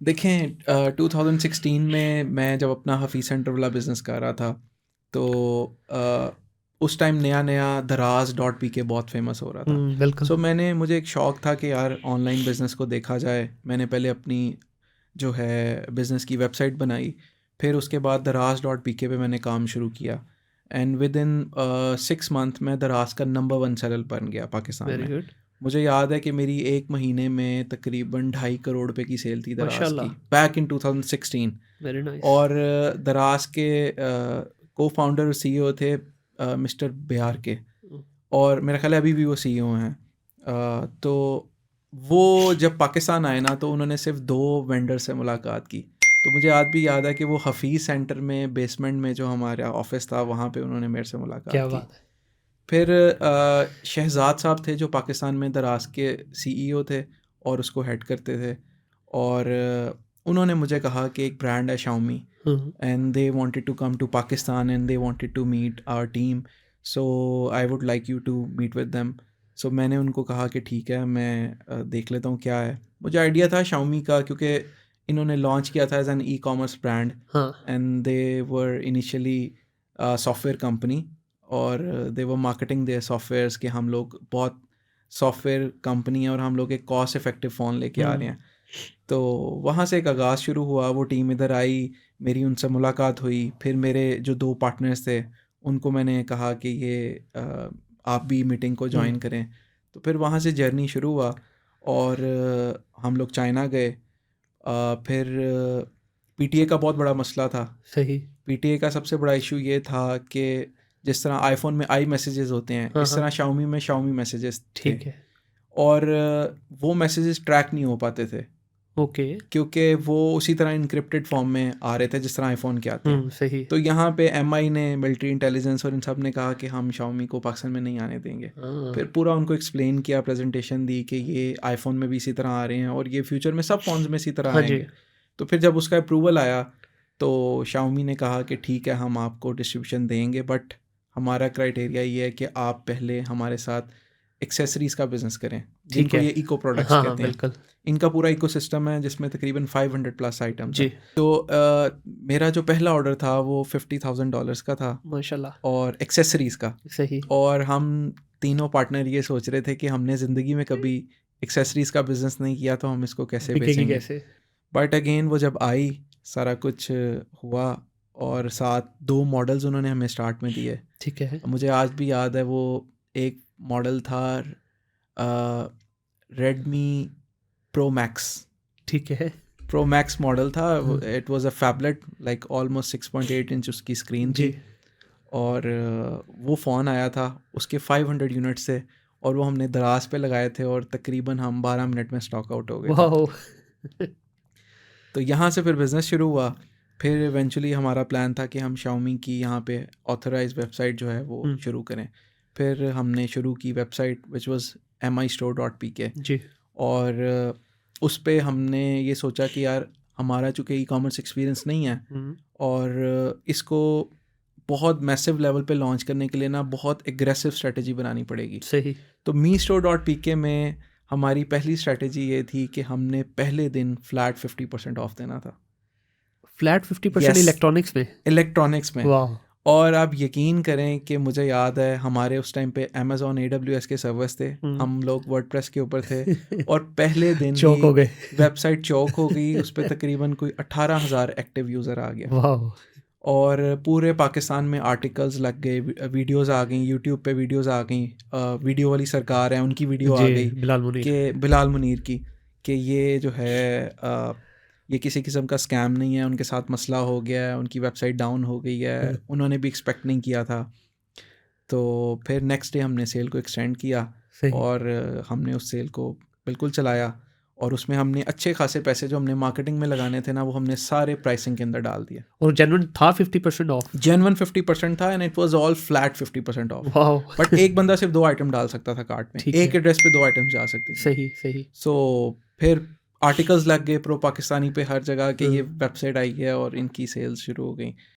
देखें 2016 में मैं जब अपना हफीज़ सेंटर वाला बिज़नेस कर रहा था तो उस टाइम नया नया दराज डॉट पी के बहुत फेमस हो रहा था। बिल्कुल। मुझे एक शौक़ था कि यार ऑनलाइन बिज़नेस को देखा जाए। मैंने पहले अपनी जो है बिज़नेस की वेबसाइट बनाई, फिर उसके बाद दराज डॉट पी के पे मैंने काम शुरू किया एंड विद इन 6 मंथ में दराज का नंबर 1 सेलर बन गया पाकिस्तान वेरी में। गुड। मुझे याद है कि मेरी एक महीने में तकरीबन 2.5 करोड़ रुपए की सेल थी दराज की, माशाल्लाह। Back in 2016। Very nice. और दराज के को फाउंडर सीईओ थे मिस्टर बिहार के, और मेरा ख्याल है अभी भी वो सीईओ हैं। तो वो जब पाकिस्तान आए ना तो उन्होंने सिर्फ 2 वेंडर से मुलाकात की। तो मुझे आज भी याद है कि वो हफीज़ सेंटर में बेसमेंट में जो हमारा ऑफिस था वहाँ पे उन्होंने मेरे से मुलाकात क्या की। बात है। फिर शहजाद साहब थे जो पाकिस्तान में दराज के सीईओ थे और उसको हेड करते थे, और उन्होंने मुझे कहा कि एक ब्रांड है Xiaomi hmm, and they wanted to come to Pakistan and they wanted to meet our team, so I would like you to meet with them. So मैंने उनको कहा कि ठीक है, मैं देख लेता हूँ क्या है। मुझे आइडिया था Xiaomi का, क्योंकि इन्होंने लॉन्च किया था as an e commerce brand हाँ। And they were initially software company, और they were marketing their softwares कि हम लोग बहुत सॉफ्टवेयर कंपनी है और हम लोग एक कॉस्ट इफेक्टिव फ़ोन लेके आ रहे हैं। तो वहाँ से एक आगाज़ शुरू हुआ। वो टीम इधर आई, मेरी उनसे मुलाकात हुई। फिर मेरे जो 2 पार्टनर्स थे उनको मैंने कहा कि ये आप भी मीटिंग को हम्म, जॉइन करें। तो फिर वहाँ से जर्नी शुरू हुआ और हम लोग चाइना गए। फिर पीटीए का बहुत बड़ा मसला था। सही। पीटीए का सबसे बड़ा इशू ये था कि जिस तरह आईफोन में आई मैसेजेस होते हैं, हाँ इस हाँ। तरह शाओमी में शाओमी मैसेजेस थे, ठीक है। और वो मैसेजेस ट्रैक नहीं हो पाते थे ओके। क्योंकि वो उसी तरह इनक्रिप्टेड फॉर्म में आ रहे थे जिस तरह आईफोन के आते हैं। सही। तो यहाँ पे एमआई ने, मिलिट्री इंटेलिजेंस और इन सब ने कहा कि हम शाओमी को पाकिस्तान में नहीं आने देंगे। हाँ। फिर पूरा उनको एक्सप्लेन किया, प्रेजेंटेशन दी कि ये आईफोन में भी इसी तरह आ रहे हैं और ये फ्यूचर में सब फोन्स में इसी तरह हाँ जी। आएंगे। तो फिर जब उसका अप्रूवल आया तो शाओमी ने कहा कि ठीक है, हम आपको डिस्ट्रीब्यूशन देंगे, बट हमारा क्राइटेरिया ये है कि आप पहले हमारे साथ एक्सेसरीज़ का बिज़नेस करें, ठीक जिनको है। ये इको प्रोडक्ट्स हाँ हाँ कहते हैं। बिल्कुल। इनका पूरा इकोसिस्टम है जिसमें तकरीबन 500 प्लस आइटम्स हैं। जी। तो मेरा जो पहला ऑर्डर था वो $50,000 का था, माशाल्लाह। और एक्सेसरीज़ का। सही। और हम तीनों पार्टनर ये सोच रहे थे कि हमने ज़िंदगी में कभी एक्सेसरीज़ का बिज़नेस नहीं किया, तो हम इसको कैसे बिकेगी बेचेंगे। कैसे। बट अगेन वो जब आई, सारा कुछ हुआ, और साथ 2 मॉडल्स उन्होंने हमें स्टार्ट में दिए। ठीक है। मुझे आज भी याद है, वो एक मॉडल था रेडमी प्रो मैक्स। ठीक है। प्रो मैक्स मॉडल था। हाँ, it was a phablet, like almost 6.8 inch उसकी स्क्रीन जी। थी। और वो फ़ोन आया था, उसके 500 यूनिट्स थे, और वो हमने दराज पे लगाए थे और तकरीबन हम 12 मिनट में स्टॉक आउट हो गए थे। वाह। तो यहाँ से फिर बिज़नेस शुरू हुआ। फिर इवेंचुअली हमारा प्लान था कि हम शाओमी की यहाँ पे ऑथराइज वेबसाइट जो है वो शुरू करें। फिर हमने शुरू की वेबसाइट विच वाज MIstore.pk। जी। और उस पे हमने ये सोचा कि यार हमारा चूँकि ई कॉमर्स एक्सपीरियंस नहीं है, और इसको बहुत मैसिव लेवल पे लॉन्च करने के लिए ना बहुत एग्रेसिव स्ट्रेटजी बनानी पड़ेगी। सही। तो MeStore.pk में हमारी पहली स्ट्रेटजी ये थी कि हमने पहले दिन फ्लैट 50% ऑफ देना था। फ्लैट 50% यस, इलेक्ट्रॉनिक्स में। इलेक्ट्रॉनिक्स में। वाह। और आप यकीन करें कि मुझे याद है हमारे उस टाइम पे Amazon AWS के सर्वर्स थे, हम लोग वर्डप्रेस के ऊपर थे, और पहले दिन ही चौक हो गए। वेबसाइट चौक हो गई। उस पर तकरीबन कोई 18,000 एक्टिव यूज़र आ गया, वाह। और पूरे पाकिस्तान में आर्टिकल्स लग गए, वीडियोस आ गई, यूट्यूब पे वीडियोस आ गई। वीडियो वाली सरकार है, उनकी वीडियो आ जी। गई बिलाल मुनीर। कि बिलाल मुनीर की, कि ये जो है ये किसी किस्म का स्कैम नहीं है, उनके साथ मसला हो गया है, उनकी वेबसाइट डाउन हो गई है, उन्होंने भी एक्सपेक्ट नहीं किया था। तो फिर नेक्स्ट डे हमने सेल को एक्सटेंड किया, सही। और हमने उस सेल को बिल्कुल चलाया, और उसमें हमने अच्छे खासे पैसे जो हमने मार्केटिंग में लगाने थे ना, वो हमने सारे प्राइसिंग के अंदर डाल दिए। और जेन्युइन था 50% ऑफ। जेन्युइन 50% था, and it was all flat 50% of. वाह। बट एक बंदा सिर्फ 2 आइटम डाल सकता था कार्ट में, ठीक एक है। एड्रेस पे 2 आइटम्स जा सकती थी। सही सही। सो फिर आर्टिकल्स लग गए प्रो पाकिस्तानी पे हर जगह कि ये हाँ। वेबसाइट आई है और इनकी सेल्स शुरू हो गई।